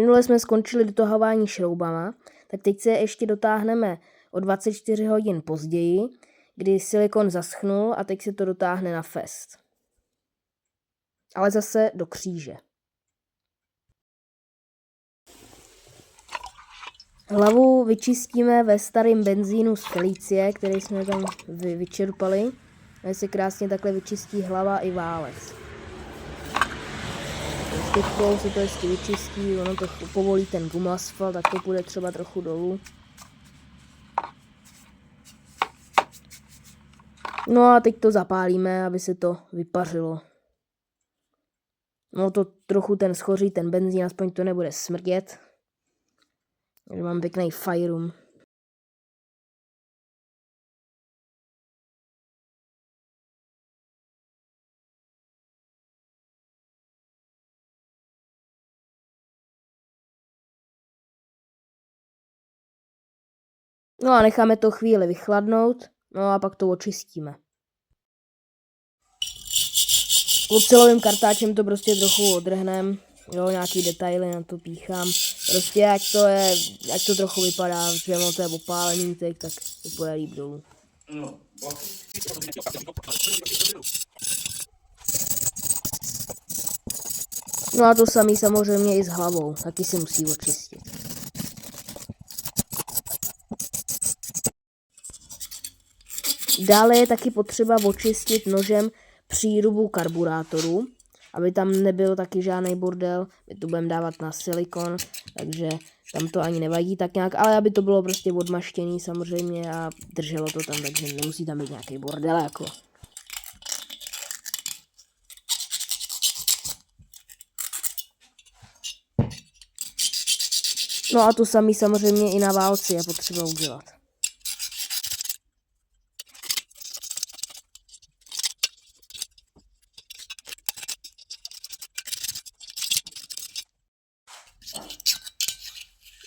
Minule jsme skončili dotahování šroubama, tak teď se ještě dotáhneme o 24 hodin později, kdy silikon zaschnul a teď se to dotáhne na fest. Ale zase do kříže. Hlavu vyčistíme ve starém benzínu z Felicie, který jsme tam vyčerpali. A se krásně takhle vyčistí hlava i válec. Štětkou se to ještě vyčistí, ono to povolí ten gumasfalt, tak to půjde třeba trochu dolů. No a teď to zapálíme, aby se to vypařilo. No to trochu ten schoří, ten benzín, aspoň to nebude smrdět. Takže mám pěkný fireroom. No a necháme to chvíli vychladnout, no a pak to očistíme. Ocelovým kartáčem to prostě trochu odrhnem, jo, nějaký detaily na to píchám. Prostě ať to trochu vypadá, že to je opálený teď, tak to půjde líp dolů. No a to samý samozřejmě i s hlavou, taky si musí očistit. Dále je taky potřeba očistit nožem přírubu karburátoru, aby tam nebyl taky žádný bordel. My to budeme dávat na silikon, takže tam to ani nevadí tak nějak, ale aby to bylo prostě odmaštěný samozřejmě a drželo to tam, takže nemusí tam být nějaký bordel jako. No a to samý samozřejmě i na válci je potřeba udělat.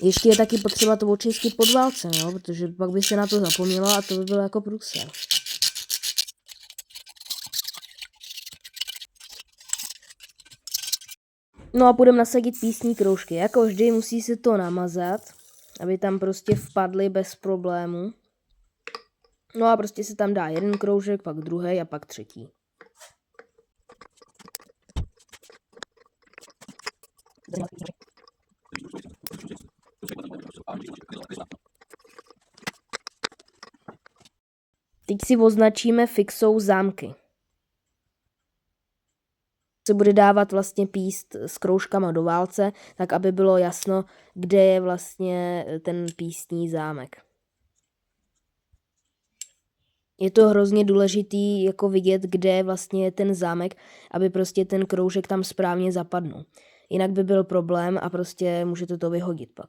Ještě je taky potřeba to očistit pod válcem, jo? Protože pak by se na to zapomnělo a to by bylo jako průser. No a půjdeme nasadit písní kroužky. Jako vždy musí se to namazat, aby tam prostě vpadly bez problému. No a prostě se tam dá jeden kroužek, pak druhý a pak třetí. Teď si označíme fixou zámky. Se bude dávat vlastně píst s kroužkama do válce, tak aby bylo jasno, kde je vlastně ten pístní zámek. Je to hrozně důležitý jako vidět, kde vlastně je ten zámek, aby prostě ten kroužek tam správně zapadnul. Jinak by byl problém a prostě můžete to vyhodit pak.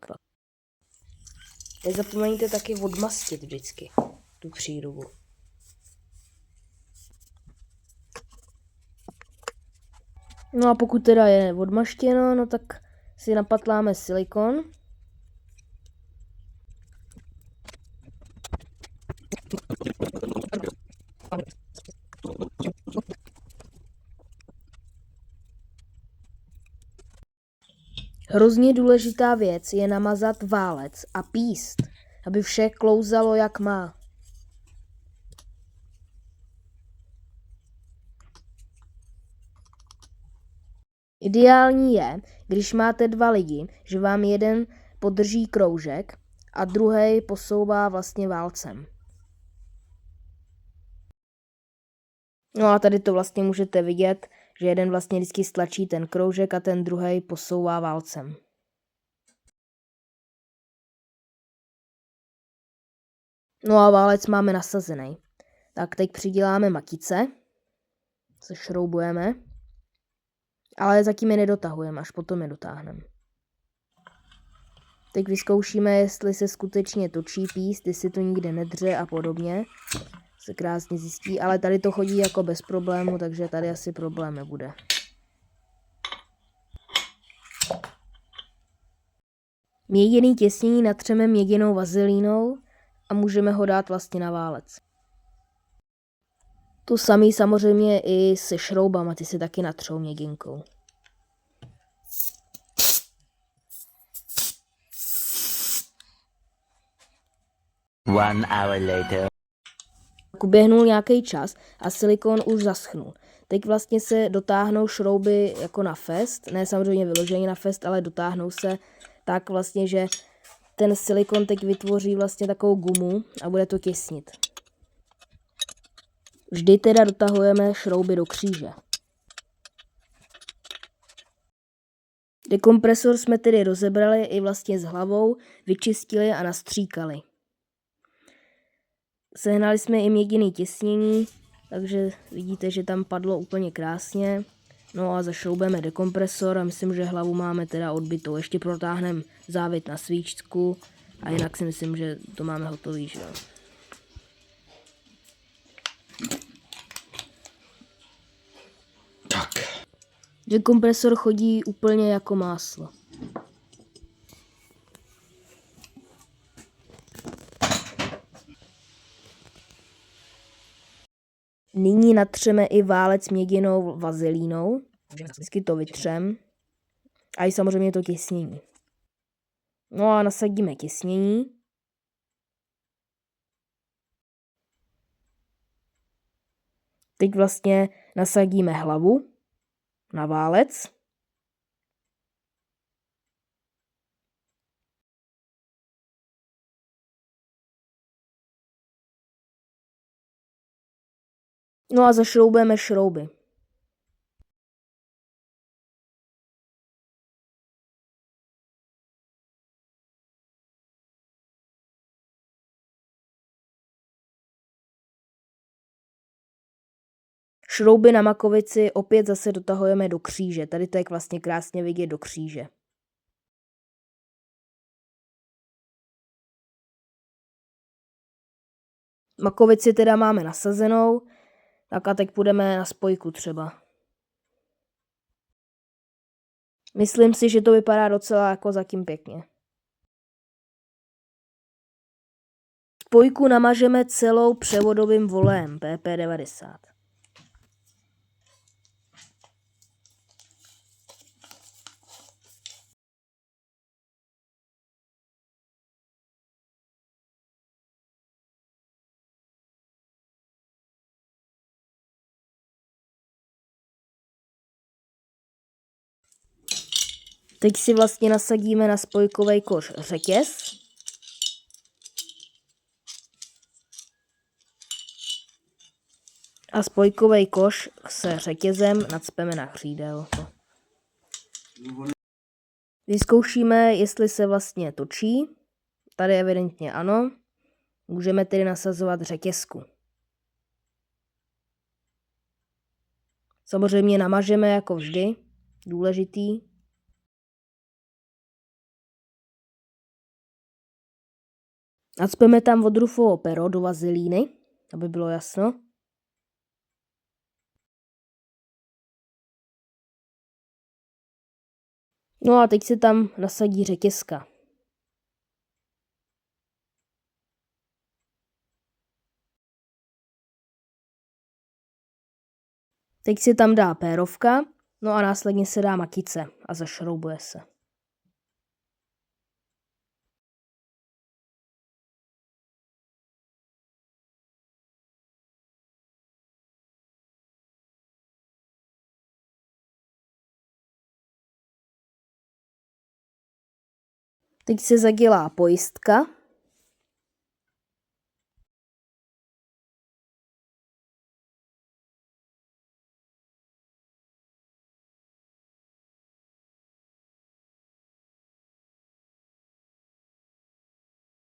Nezapomeňte taky odmastit vždycky tu přírubu. No a pokud teda je odmaštěno, no tak si napatláme silikon. Hrozně důležitá věc je namazat válec a píst, aby vše klouzalo jak má. Ideální je, když máte dva lidi, že vám jeden podrží kroužek a druhý posouvá vlastně válcem. No a tady to vlastně můžete vidět, že jeden vlastně vždycky stlačí ten kroužek a ten druhý posouvá válcem. No a válec máme nasazený. Tak teď přiděláme matice, sešroubujeme, ale zatím je nedotahujeme, až potom je dotáhneme. Teď vyzkoušíme, jestli se skutečně točí píst, jestli to nikde nedře a podobně. Se krásně zjistí, ale tady to chodí jako bez problému, takže tady asi problém nebude. Měděný těsnění natřeme měděnou vazelínou a můžeme ho dát vlastně na válec. To samý samozřejmě i se šroubama, ty se taky natřou měděnkou. 1 hour later. Uběhnul nějaký čas a silikon už zaschnul. Teď vlastně se dotáhnou šrouby jako na fest, ne samozřejmě vyloženě na fest, ale dotáhnou se tak vlastně, že ten silikon teď vytvoří vlastně takovou gumu a bude to těsnit. Vždy teda dotahujeme šrouby do kříže. Dekompresor jsme tedy rozebrali i vlastně s hlavou, vyčistili a nastříkali. Sehnali jsme i měděný těsnění, takže vidíte, že tam padlo úplně krásně. No a zašroubeme dekompresor a myslím, že hlavu máme teda odbitou. Ještě protáhneme závit na svíčku a jinak si myslím, že to máme hotový, že jo. Tak. Dekompresor chodí úplně jako máslo. Nyní natřeme i válec měděnou vazelínou. Vždycky to vytřem. A i samozřejmě to těsnění. No a nasadíme těsnění. Teď vlastně nasadíme hlavu na válec. No a zašroubujeme šrouby. Šrouby na makovici opět zase dotahujeme do kříže. Tady to je vlastně krásně vidět do kříže. Makovici teda máme nasazenou, tak a teď půjdeme na spojku třeba. Myslím si, že to vypadá docela jako zatím pěkně. Spojku namažeme celou převodovým volejem PP90. Teď si vlastně nasadíme na spojkový koš řetěz. A spojkový koš se řetězem nacpeme na křídel. Vyzkoušíme, jestli se vlastně točí. Tady evidentně ano. Můžeme tedy nasazovat řetězku. Samozřejmě namažeme jako vždy. Důležitý. Nacpeme tam vodrufovo pero do vazelíny, aby bylo jasno. No a teď se tam nasadí řetězka. Teď se tam dá pérovka, no a následně se dá makice a zašroubuje se. Teď se zadělá pojistka.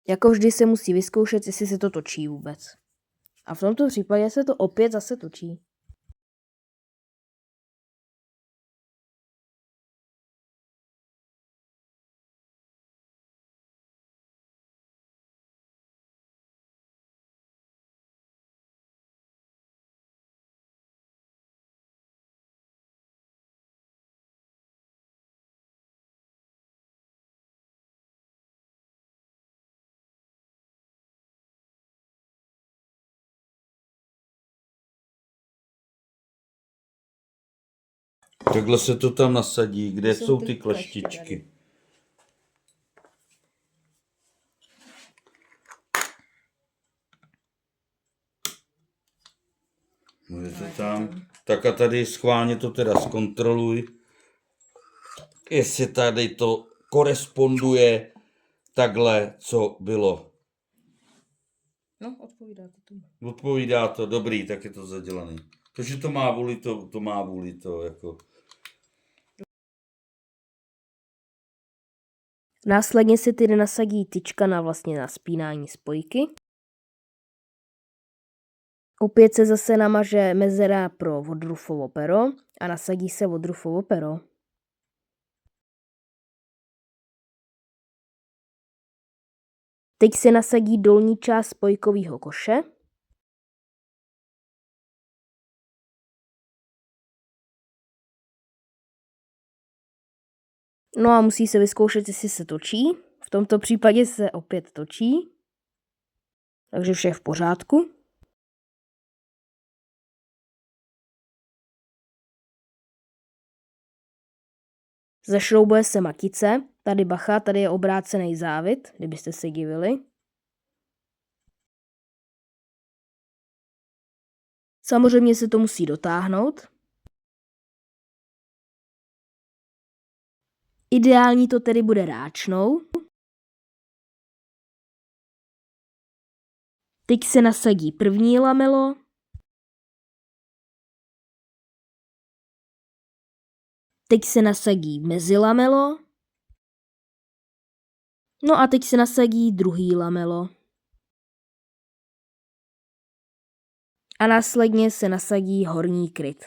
Jako vždy se musí vyzkoušet, jestli se to točí vůbec. A v tomto případě se to opět zase točí. Takhle se to tam nasadí, kde jsou ty kleštičky. Je to tam. Tak a tady schválně to teda zkontroluj. Jestli tady to koresponduje takhle, co bylo. No, odpovídá to tomu. Odpovídá to, dobrý, tak je to zadělaný. To, že to má vůli, to má vůli, to jako... Následně se tedy nasadí tyčka na spínání spojky. Opět se zase namaže mezera pro Woodruffovo pero a nasadí se Woodruffovo pero. Teď se nasadí dolní část spojkového koše. No a musí se vyzkoušet, jestli se točí. V tomto případě se opět točí. Takže vše je v pořádku. Zašroubuje se matice. Tady bacha, tady je obrácený závit, kdybyste se divili. Samozřejmě se to musí dotáhnout. Ideální to tedy bude ráčnou. Teď se nasadí první lamelo. Teď se nasadí mezilamelo. No a teď se nasadí druhý lamelo. A následně se nasadí horní kryt.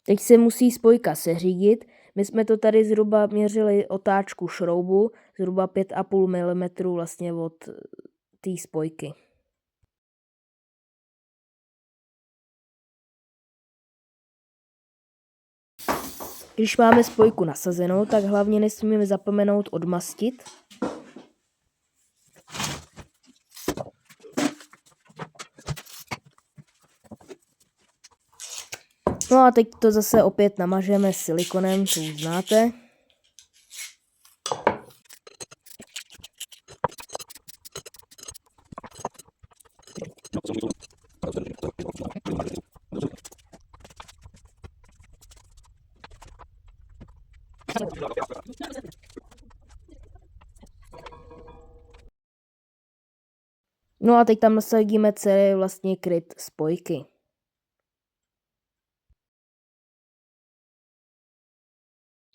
Teď se musí spojka seřídit. My jsme to tady zhruba měřili otáčku šroubu, zhruba 5,5 mm vlastně od té spojky. Když máme spojku nasazenou, tak hlavně nesmíme zapomenout odmastit. No a teď to zase opět namažeme silikonem, to už znáte. No a teď tam nasadíme celý vlastně kryt spojky.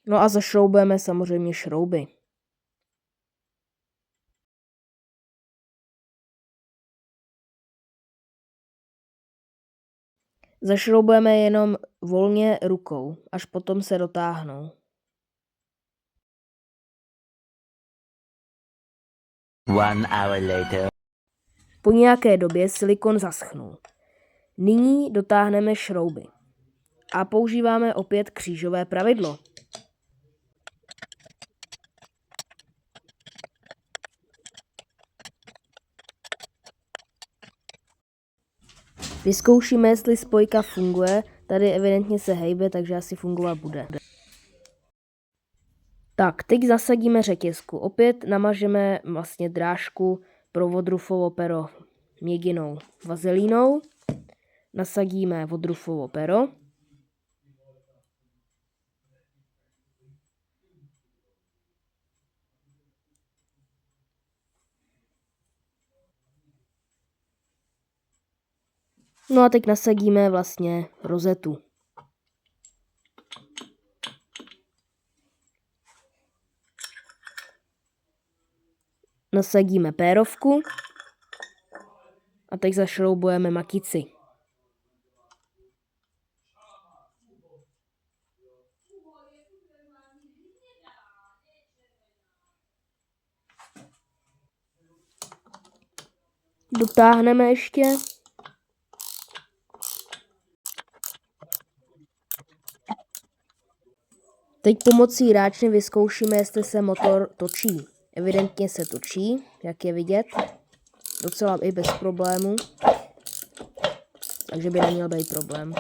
No a zašroubujeme samozřejmě šrouby. Zašroubujeme jenom volně rukou, až potom se dotáhnou. One hour later. Po nějaké době silikon zaschnul. Nyní dotáhneme šrouby. A používáme opět křížové pravidlo. Vyzkoušíme, jestli spojka funguje. Tady evidentně se hejbe, takže asi fungovat bude. Tak, teď zasadíme řetězku. Opět namažeme vlastně drážku pro Woodruffovo pero mědinou vazelínou. Nasadíme Woodruffovo pero. No a teď nasadíme vlastně rozetu. Nasadíme pérovku a teď zašroubujeme matici. Dotáhneme ještě. Teď pomocí ráčny vyzkoušíme, jestli se motor točí. Evidentně se točí, jak je vidět. Docela i bez problému. Takže by neměl být problém.